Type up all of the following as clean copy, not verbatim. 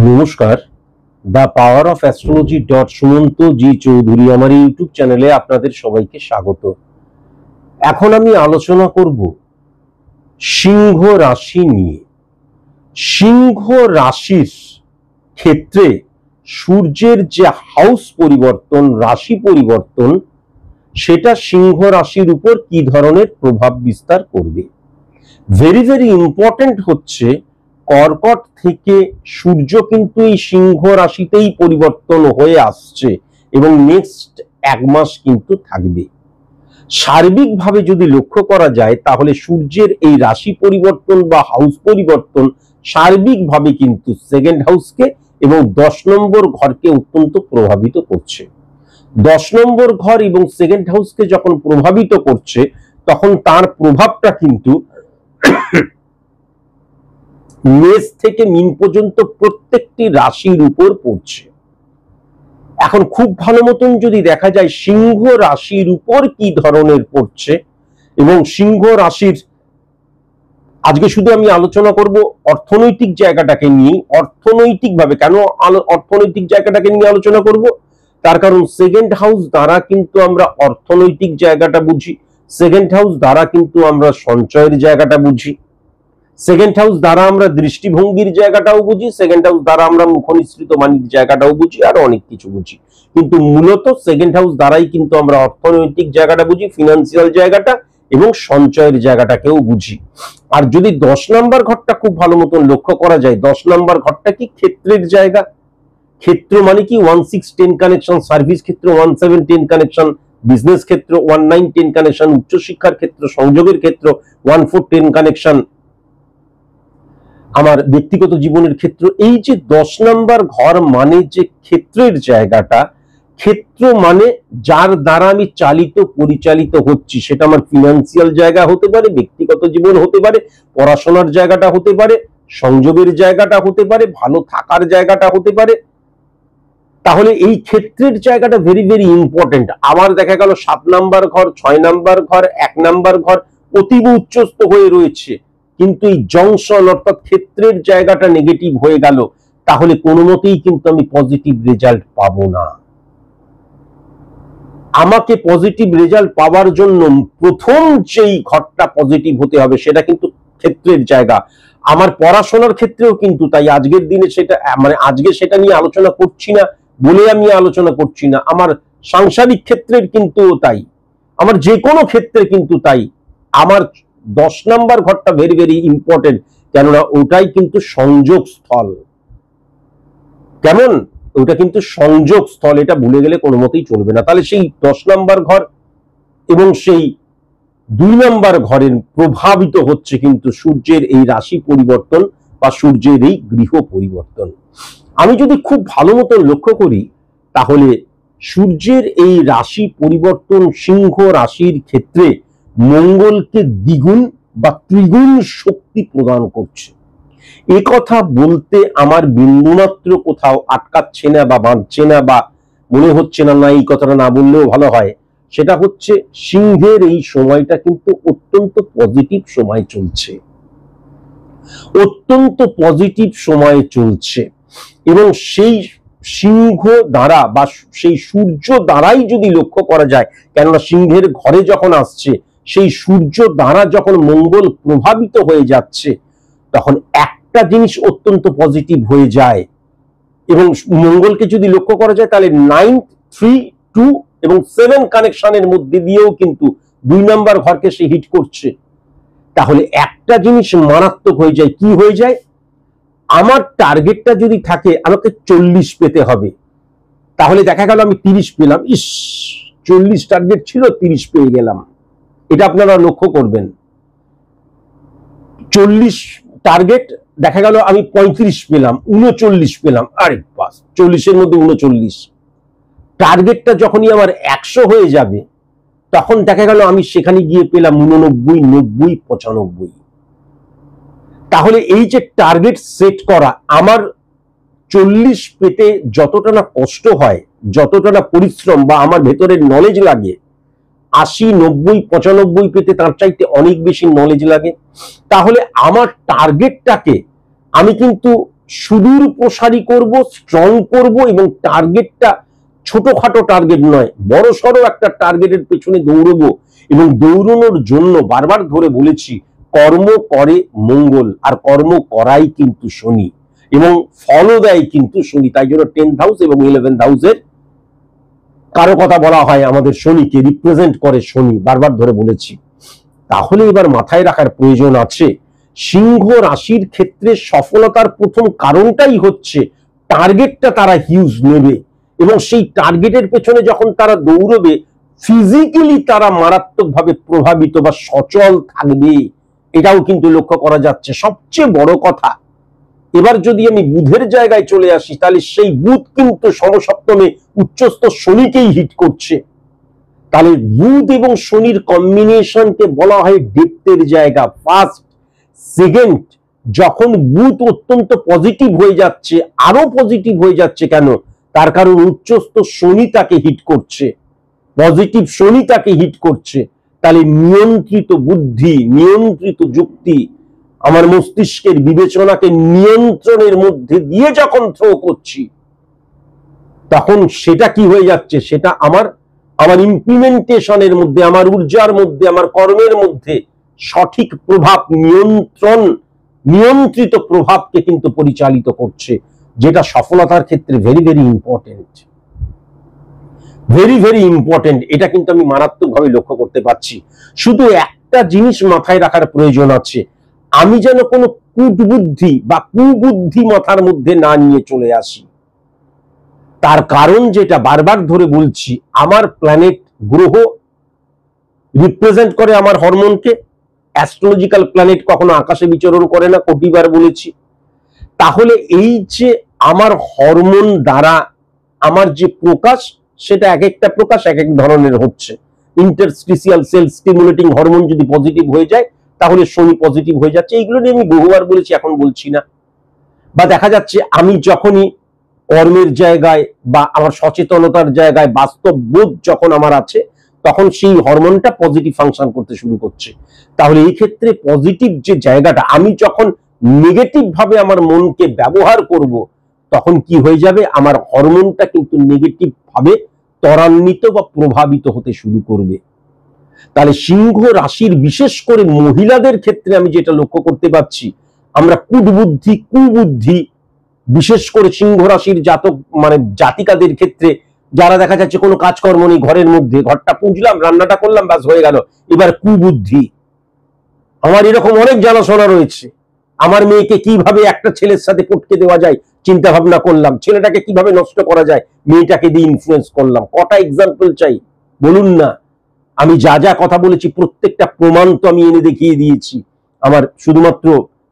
নমস্কার, the power of astrology Sumanta ji Chowdhury আমার YouTube চ্যানেলে আপনাদের সবাইকে স্বাগত। এখন আমি আলোচনা করব সিংহ রাশি নিয়ে। সিংহ রাশির ক্ষেত্রে সূর্যের যে হাউস পরিবর্তন, রাশি পরিবর্তন, সেটা সিংহ রাশির উপর কি ধরনের প্রভাব বিস্তার করবে। ভেরি ভেরি ইম্পর্টেন্ট হচ্ছে, কর্কট থেকে সূর্য কিন্তু এই সিংহ রাশিতেই পরিবর্তন হয়ে আসছে এবং নেক্সট এক মাস কিন্তু থাকবে। সার্বিকভাবে যদি লক্ষ্য করা যায় তাহলে সূর্যের এই রাশি পরিবর্তন বা হাউস পরিবর্তন সার্বিকভাবে কিন্তু সেকেন্ড হাউসকে এবং 10 নম্বর ঘরকে অত্যন্ত প্রভাবিত করছে। 10 নম্বর ঘর এবং সেকেন্ড হাউসকে যখন প্রভাবিত করছে তখন তার প্রভাবটা কিন্তু মেষ থেকে মীন পর্যন্ত প্রত্যেকটি রাশির উপর পড়ছে। এখন খুব ভালো মতন যদি দেখা যায় সিংহ রাশির উপর কি ধরনের পড়ছে এবং সিংহ রাশির আজকে শুধু আমি আলোচনা করব অর্থনৈতিক জায়গাটাকে নিয়ে। অর্থনৈতিকভাবে কেন অর্থনৈতিক জায়গাটাকে নিয়ে আলোচনা করব, তার কারণ সেকেন্ড হাউস দ্বারা কিন্তু আমরা অর্থনৈতিক জায়গাটা বুঝি, সেকেন্ড হাউস দ্বারা কিন্তু আমরা সঞ্চয়ের জায়গাটা বুঝি, সেকেন্ড হাউস দ্বারা আমরা দৃষ্টিভঙ্গির জায়গাটাও বুঝি, সেকেন্ড হাউস দ্বারা আমরা মুখনিসৃত বাণীর জায়গাটাও বুঝি, আর অনেক কিছু বুঝি। কিন্তু মূলত সেকেন্ড হাউস দ্বারাই কিন্তু আমরা অর্থনৈতিক জায়গাটা বুঝি, ফিনান্সিয়াল জায়গাটা এবং সঞ্চয়ের জায়গাটাকেও বুঝি। আর যদি 10 নম্বর ঘরটা খুব ভালো মতন লক্ষ্য করা যায়, 10 নম্বর ঘরটা কি ক্ষেত্রের জায়গা। ক্ষেত্র মানে কি 16-10 কানেকশন, সার্ভিস ক্ষেত্র 17-10 কানেকশন, বিজনেস ক্ষেত্র 19-10 কানেকশন, উচ্চশিক্ষার ক্ষেত্র, সংযোগের ক্ষেত্র 14-10 কানেকশন, আমার ব্যক্তিগত জীবনের ক্ষেত্র। এই যে 10 নম্বর ঘর মানে যে ক্ষেত্রের জায়গাটা, ক্ষেত্র মানে যার দ্বারা আমি চালিত পরিচালিত হচ্ছি, সেটা আমার ফিনান্সিয়াল জায়গা হতে পারে, ব্যক্তিগত জীবন হতে পারে, পড়াশোনার জায়গাটা হতে পারে, সংযোগের জায়গাটা হতে পারে, ভালো থাকার জায়গাটা হতে পারে। তাহলে এই ক্ষেত্রের জায়গাটা ভেরি ভেরি ইম্পর্টেন্ট। আবার দেখা গেল 7 নম্বর ঘর, 6 নম্বর ঘর, 1 নম্বর ঘর অতীব উচ্চস্থ হয়ে রয়েছে, কিন্তু এই জংশন অর্থাৎ ক্ষেত্রের জায়গাটা নেগেটিভ হয়ে গেল, তাহলে কোনো মতেই কিন্তু আমি পজিটিভ রেজাল্ট পাবো না। আমাকে পজিটিভ রেজাল্ট পাওয়ার জন্য প্রথম যেই ঘরটা পজিটিভ হতে হবে সেটা কিন্তু ক্ষেত্রের জায়গা। আমার পড়াশোনার ক্ষেত্রেও কিন্তু তাই। আজকের দিনে সেটা আজকে সেটা নিয়ে আলোচনা করছি না বলে আমি আলোচনা করছি না, আমার সাংসারিক ক্ষেত্রের কিন্তু তাই, আমার যে কোনো ক্ষেত্রে কিন্তু তাই। আমার 10 নম্বর ঘরটা ভেরি ভেরি ইম্পর্টেন্ট, কেননা ওটাই কিন্তু সংযোগ স্থল। কেমন? ওটা কিন্তু সংযোগ স্থল, এটা ভুলে গেলে কোনো মতেই চলবে না। তাহলে সেই 10 নম্বর ঘর এবং সেই 2 নম্বর ঘরের প্রভাবিত হচ্ছে কিন্তু সূর্যের এই রাশি পরিবর্তন বা সূর্যের এই গৃহ পরিবর্তন। আমি যদি খুব ভালো মতন লক্ষ্য করি তাহলে সূর্যের এই রাশি পরিবর্তন সিংহ রাশির ক্ষেত্রে মঙ্গলকে দ্বিগুণ বা ত্রিগুণ শক্তি প্রদান করছে। এ কথা বলতে আমার বিন্দুমাত্র কোথাও আটকাচ্ছে না বা বাঁধছে না বা মনে হচ্ছে না এই কথাটা না বললেও ভালো হয়। সেটা হচ্ছে সিংহের এই সময়টা কিন্তু অত্যন্ত পজিটিভ সময় চলছে, অত্যন্ত পজিটিভ সময় চলছে। এবং সেই সিংহ দ্বারা বা সেই সূর্য দ্বারাই যদি লক্ষ্য করা যায়, কেননা সিংহের ঘরে যখন আসছে, সেই সূর্য দ্বারা যখন মঙ্গল প্রভাবিত হয়ে যাচ্ছে, তখন একটা জিনিস অত্যন্ত পজিটিভ হয়ে যায়। এবং মঙ্গলকে যদি লক্ষ্য করা যায় তাহলে 9, 3, 2 এবং 7 কানেকশনের মধ্যে দিয়েও কিন্তু 2 নম্বর ঘরকে সে হিট করছে। তাহলে একটা জিনিস মারাত্মক হয়ে যায়। কি হয়ে যায়? আমার টার্গেটটা যদি থাকে আমাকে 40 পেতে হবে, তাহলে দেখা গেল আমি 30 পেলাম। 40 টার্গেট ছিল, 30 পেয়ে গেলাম। এটা আপনারা লক্ষ্য করবেন। 40 টার্গেট, দেখা গেল আমি 35 পেলাম, 39 পেলাম। আরে বাস, 40-এর মধ্যে 39। টার্গেটটা যখনই আমার 100 হয়ে যাবে তখন দেখা গেল আমি সেখানে গিয়ে পেলাম 89, 90, 95। তাহলে এই যে টার্গেট সেট করা, আমার 40 পেতে যতটা না কষ্ট হয়, যতটা না পরিশ্রম বা আমার ভেতরের নলেজ লাগে, 80, 90, 95 পেতে তার চাইতে অনেক বেশি নলেজ লাগে। তাহলে আমার টার্গেটটাকে আমি কিন্তু সুদূর প্রসারী করব, স্ট্রং করব, এবং টার্গেটটা ছোটখাটো টার্গেট নয়, বড় সড়ো একটা টার্গেটের পেছনে দৌড়বো। এবং দৌড়ানোর জন্য বারবার ধরে বলেছি, কর্ম করে মঙ্গল, আর কর্ম করাই কিন্তু শনি, এবং ফলও দেয় কিন্তু শনি। তাই জন্য 10th হাউস এবং 11th হাউসের কারো কথা বলা হয় আমাদের শনিকে, রিপ্রেজেন্ট করে শনি, বারবার ধরে বলেছি। তাহলে এবার মাথায় রাখার প্রয়োজন আছে, সিংহ রাশির ক্ষেত্রে সফলতার প্রথম কারণটাই হচ্ছে টার্গেটটা তারা হিউজ নেবে, এবং সেই টার্গেটের পেছনে যখন তারা দৌড়বে, ফিজিক্যালি তারা মারাত্মকভাবে প্রভাবিত বা সচল থাকবে, এটাও কিন্তু লক্ষ্য করা যাচ্ছে। সবচেয়ে বড় কথা, এবার যদি আমি বুধের জায়গায় চলে আসি, তাহলে সেই বুধ কিন্তু সমসপ্তমে উচ্চস্থ শনিকেই হিট করছে। তাহলে বুধ এবং শনির কম্বিনেশনকে বলা হয় ডেপথের জায়গা। ফার্স্ট সেকেন্ড, যখন বুধ অত্যন্ত পজিটিভ হয়ে যাচ্ছে, আরো পজিটিভ হয়ে যাচ্ছে কেন? তার কারণ উচ্চস্থ শনি তাকে হিট করছে, পজিটিভ শনি তাকে হিট করছে। তাহলে নিয়ন্ত্রিত বুদ্ধি, নিয়ন্ত্রিত যুক্তি, আমার মস্তিষ্কের বিবেচনাকে নিয়ন্ত্রণের মধ্যে দিয়ে যখন থ্রো করছি, তখন সেটা কি হয়ে যাচ্ছে? সেটা আমার ইমপ্লিমেন্টেশনের মধ্যে, আমার ঊর্জার মধ্যে, আমার কর্মের মধ্যে সঠিক প্রভাব, নিয়ন্ত্রিত প্রভাবকে কিন্তু পরিচালিত করছে, যেটা সফলতার ক্ষেত্রে very very important, very very important. এটা কিন্তু আমি মারাত্মকভাবে লক্ষ্য করতে পারছি। শুধু একটা জিনিস মাথায় রাখার প্রয়োজন আছে, আমি যেন কোনো কুটবুদ্ধি বা কুবুদ্ধি মাথার মধ্যে না নিয়ে চলে আসি। তার কারণ যেটা বারবার ধরে বলছি, আমার প্ল্যানেট, গ্রহ রিপ্রেজেন্ট করে আমার হরমোনকে। অ্যাস্ট্রোলজিক্যাল প্ল্যানেট কখনো আকাশে বিচরণ করে না, কোটিবার বলেছি। তাহলে এই যে আমার হরমোন দ্বারা আমার যে প্রকাশ, সেটা এক একটা প্রকাশ এক এক ধরনের হচ্ছে। ইন্টারস্টিসিয়াল সেল স্টিমুলেটিং হরমোন যদি পজিটিভ হয়ে যায়, তাহলে শনি পজিটিভ হয়ে যাচ্ছে। এইগুলো নিয়ে আমি বহুবার বলেছি, এখন বলছি না। বা দেখা যাচ্ছে আমি যখনই কর্মের জায়গায় বা আমার সচেতনতার জায়গায় বাস্তব বোধ যখন আমার আছে, তখন সেই হরমোনটা পজিটিভ ফাংশন করতে শুরু করছে। তাহলে এই ক্ষেত্রে পজিটিভ যে জায়গাটা, আমি যখন নেগেটিভ ভাবে আমার মনকে ব্যবহার করব, তখন কি হয়ে যাবে? আমার হরমোনটা কিন্তু নেগেটিভ ভাবে ত্বরান্বিত বা প্রভাবিত হতে শুরু করবে। তাহলে সিংহ রাশির বিশেষ করে মহিলাদের ক্ষেত্রে আমি যেটা লক্ষ্য করতে পারছি, আমরা কুটবুদ্ধি, কুবুদ্ধি, বিশেষ করে সিংহ রাশির জাতক মানে জাতিকাদের ক্ষেত্রে, যারা দেখা যাচ্ছে কোনো কাজকর্ম নেই ঘরের মধ্যে, ঘরটা পুঁজলাম, রান্নাটা করলাম, ব্যাস হয়ে গেল, এবার কুবুদ্ধি। আমার এরকম অনেক জানাশোনা রয়েছে। আমার মেয়েকে কিভাবে একটা ছেলের সাথে পটকে দেওয়া যায় চিন্তা ভাবনা করলাম, ছেলেটাকে কিভাবে নষ্ট করা যায় মেয়েটাকে দিয়ে ইনফ্লুয়েন্স করলাম। কটা এক্সাম্পল চাই বলুন না? আমি যা যা কথা বলেছি প্রত্যেকটা প্রমাণ তো আমি এনে দেখিয়ে দিয়েছি। আমার শুধুমাত্র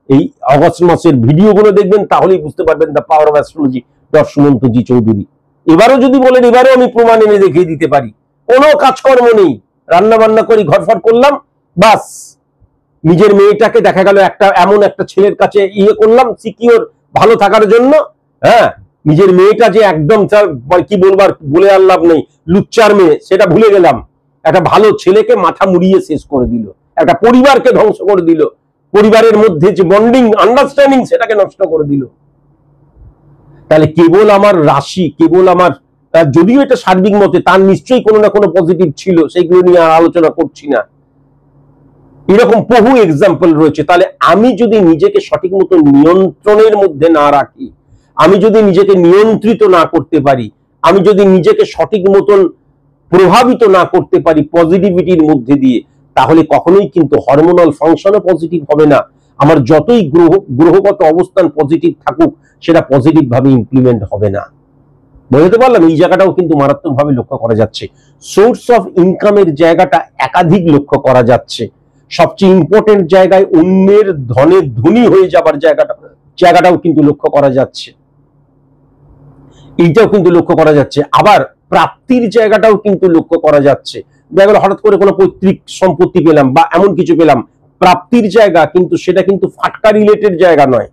এই অগস্ট মাসের ভিডিওগুলো দেখবেন, তাহলেই বুঝতে পারবেন the power of astrology doctor Sumanta ji Chowdhury. এবারও যদি বলেন, এবারও আমি প্রমাণ এনে দেখিয়ে দিতে পারি। কোনো কাজকর্ম নেই, রান্না বান্না করি, ঘরফর করলাম, বাস নিজের মেয়েটাকে দেখা গেল এমন একটা ছেলের কাছে করলাম সিকিউর ভালো থাকার জন্য। হ্যাঁ, নিজের মেয়েটা যে একদম কি বলবার, বলে আর লাভ নেই, লুচ্চার মেয়ে, সেটা ভুলে গেলাম। একটা ভালো ছেলেকে মাথা মুড়িয়ে শেষ করে দিল, একটা পরিবারকে ধ্বংস করে দিল, পরিবারের মধ্যে যে বন্ডিং, আন্ডারস্ট্যান্ডিং, সেটাকে নষ্ট করে দিল। তাহলে কেবল আমার রাশি, কেবল আমার, যদিও এটা সার্বিক মতে, তার নিশ্চয়ই কোনো না কোনো পজিটিভ ছিল, সেইগুলো নিয়ে আর আলোচনা করছি না। এরকম বহু এক্সাম্পল রয়েছে। তাহলে আমি যদি নিজেকে সঠিক মতো নিয়ন্ত্রণের মধ্যে না রাখি, আমি যদি নিজেকে নিয়ন্ত্রিত না করতে পারি, আমি যদি নিজেকে সঠিক মতন প্রভাবিত না করতে পারি পজিটিভিটির মধ্যে দিয়ে, তাহলে কখনোই কিন্তু হরমোনাল ফাংশনও পজিটিভ হবে না। আমার যতই গ্রহগত অবস্থান পজিটিভ থাকুক, সেটা পজিটিভ ভাবে ইমপ্লিমেন্ট হবে না। বুঝতে পারলাম? এই জায়গাটাও কিন্তু মারাত্মকভাবে লক্ষ্য করা যাচ্ছে। সোর্স অফ ইনকামের জায়গাটা একাধিক লক্ষ্য করা যাচ্ছে। সবচেয়ে ইম্পর্টেন্ট জায়গায় অন্যের ধনে ধনী হয়ে যাবার জায়গাটাও কিন্তু লক্ষ্য করা যাচ্ছে। এইটাও কিন্তু লক্ষ্য করা যাচ্ছে। আবার প্রাপ্তির জায়গাটাও কিন্তু লক্ষ্য করা যাচ্ছে। দেখা গেল হঠাৎ করে কোনো পৈতৃক সম্পত্তি পেলাম বা এমন কিছু পেলাম, প্রাপ্তির জায়গা, কিন্তু সেটা কিন্তু ফাটকা রিলেটেড জায়গা নয়।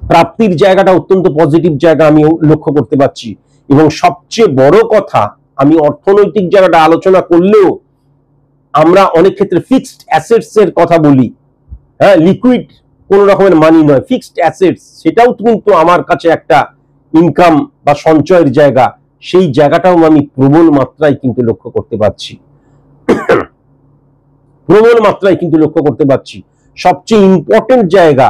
প্রাপ্তির জায়গাটা অত্যন্ত পজিটিভ জায়গা আমি লক্ষ্য করতে পারছি। এবং সবচেয়ে বড় কথা, আমি অর্থনৈতিক জায়গাটা আলোচনা করলেও আমরা অনেক ক্ষেত্রে ফিক্সড অ্যাসেটস এর কথা বলি, হ্যাঁ, লিকুইড কোন রকমের মানি নয়, ফিক্সড অ্যাসেটস, সেটাও কিন্তু আমার কাছে একটা ইনকাম বা সঞ্চয়ের জায়গা, সেই জায়গাটাও আমি প্রবল মাত্রায় কিন্তু লক্ষ্য করতে পারছি। প্রবল মাত্রায় কিন্তু লক্ষ্য করতে পারছি। সবচেয়ে ইম্পর্টেন্ট জায়গা,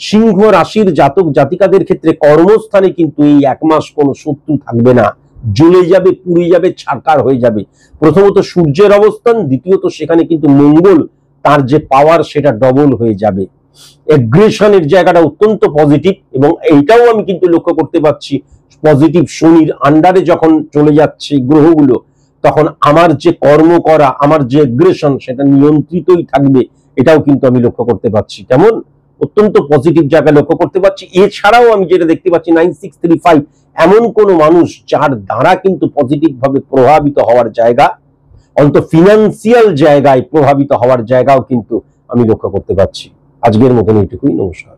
সিংহ রাশির জাতক জাতিকাদের ক্ষেত্রে কর্মস্থানে কিন্তু এই এক মাস কোনো শত্রু থাকবে না, জ্বলে যাবে, পুড়ে যাবে, ছারখার হয়ে যাবে। প্রথমত সূর্যের অবস্থান, দ্বিতীয়ত সেখানে কিন্তু মঙ্গল, তার যে পাওয়ার সেটা ডবল হয়ে যাবে। এগ্রেশনের জায়গাটা অত্যন্ত পজিটিভ, এবং এইটাও আমি কিন্তু লক্ষ্য করতে পারছি পজিটিভ শনির আন্ডারে যখন চলে যাচ্ছে গ্রহগুলো, তখন আমার যে কর্ম করা, আমার যে এগ্রেশন, সেটা নিয়ন্ত্রিতই থাকবে, এটাও কিন্তু আমি লক্ষ্য করতে পারছি। কেমন অত্যন্ত পজিটিভ জায়গা লক্ষ্য করতে পারছি। এছাড়াও আমি যেটা দেখতে পাচ্ছি 9635 এমন কোন মানুষ যার দ্বারা কিন্তু পজিটিভ ভাবে প্রভাবিত হওয়ার জায়গা, অন্তত ফিনান্সিয়াল জায়গায় প্রভাবিত হওয়ার জায়গাও কিন্তু আমি লক্ষ্য করতে পারছি। আজকের মতন এইটুকুই, নমস্কার।